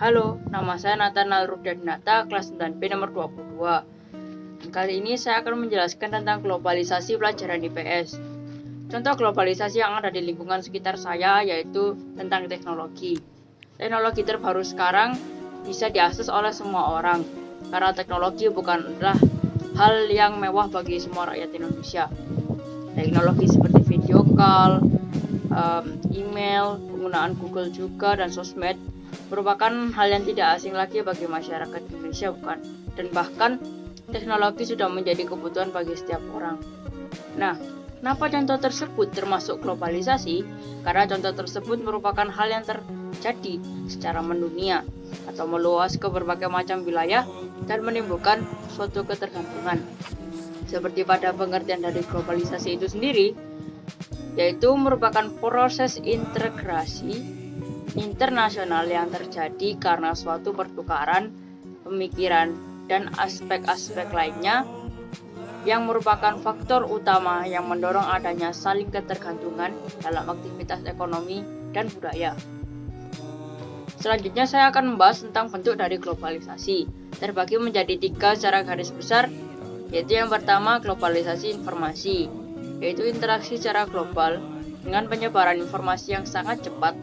Halo, nama saya Nathanael Rudadinata, kelas 9B nomor 22. Kali ini saya akan menjelaskan tentang globalisasi pelajaran IPS. Contoh globalisasi yang ada di lingkungan sekitar saya yaitu tentang teknologi. Teknologi terbaru sekarang bisa diakses oleh semua orang, karena teknologi bukanlah hal yang mewah bagi semua rakyat Indonesia. Teknologi seperti video call, email, penggunaan Google juga, dan sosmed merupakan hal yang tidak asing lagi bagi masyarakat Indonesia, bukan? Dan bahkan teknologi sudah menjadi kebutuhan bagi setiap orang. Nah, kenapa contoh tersebut termasuk globalisasi? Karena contoh tersebut merupakan hal yang terjadi secara mendunia atau meluas ke berbagai macam wilayah dan menimbulkan suatu ketergantungan. Seperti pada pengertian dari globalisasi itu sendiri, yaitu merupakan proses integrasi internasional yang terjadi karena suatu pertukaran pemikiran dan aspek-aspek lainnya yang merupakan faktor utama yang mendorong adanya saling ketergantungan dalam aktivitas ekonomi dan budaya. Selanjutnya saya akan membahas tentang bentuk dari globalisasi. Terbagi menjadi 3 secara garis besar, yaitu yang pertama globalisasi informasi, yaitu interaksi secara global dengan penyebaran informasi yang sangat cepat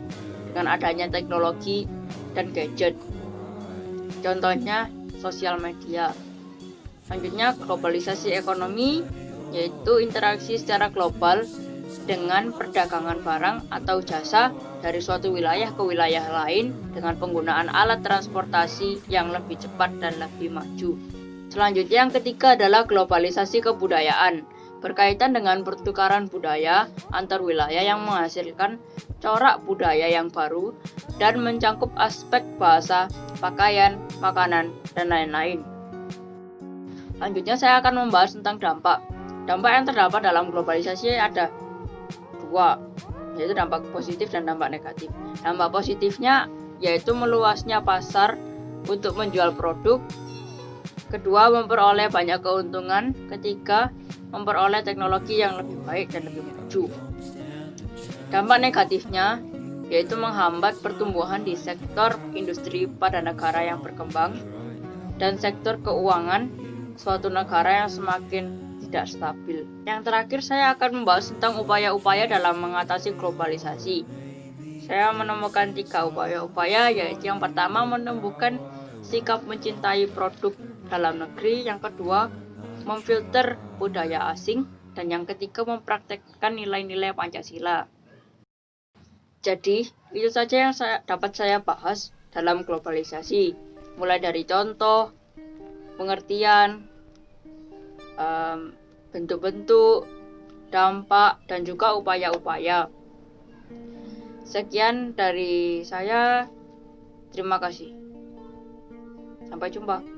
dengan adanya teknologi dan gadget. Contohnya sosial media. Selanjutnya globalisasi ekonomi, yaitu interaksi secara global dengan perdagangan barang atau jasa dari suatu wilayah ke wilayah lain dengan penggunaan alat transportasi yang lebih cepat dan lebih maju. Selanjutnya yang ketiga adalah globalisasi kebudayaan, berkaitan dengan pertukaran budaya antar wilayah yang menghasilkan corak budaya yang baru dan mencakup aspek bahasa, pakaian, makanan, dan lain-lain. Selanjutnya saya akan membahas tentang dampak. Dampak yang terdapat dalam globalisasi ada 2, yaitu dampak positif dan dampak negatif. Dampak positifnya yaitu meluasnya pasar untuk menjual produk. Kedua, memperoleh banyak keuntungan. Ketiga, memperoleh teknologi yang lebih baik dan lebih maju. Dampak negatifnya yaitu menghambat pertumbuhan di sektor industri pada negara yang berkembang dan sektor keuangan suatu negara yang semakin tidak stabil. Yang terakhir saya akan membahas tentang upaya-upaya dalam mengatasi globalisasi. Saya menemukan 3 upaya-upaya, yaitu yang pertama menumbuhkan sikap mencintai produk dalam negeri, yang kedua memfilter budaya asing, dan yang ketiga mempraktekkan nilai-nilai Pancasila. Jadi, itu saja yang dapat saya bahas dalam globalisasi, mulai dari contoh, pengertian, bentuk-bentuk, dampak, dan juga upaya-upaya. Sekian dari saya, terima kasih. Sampai jumpa.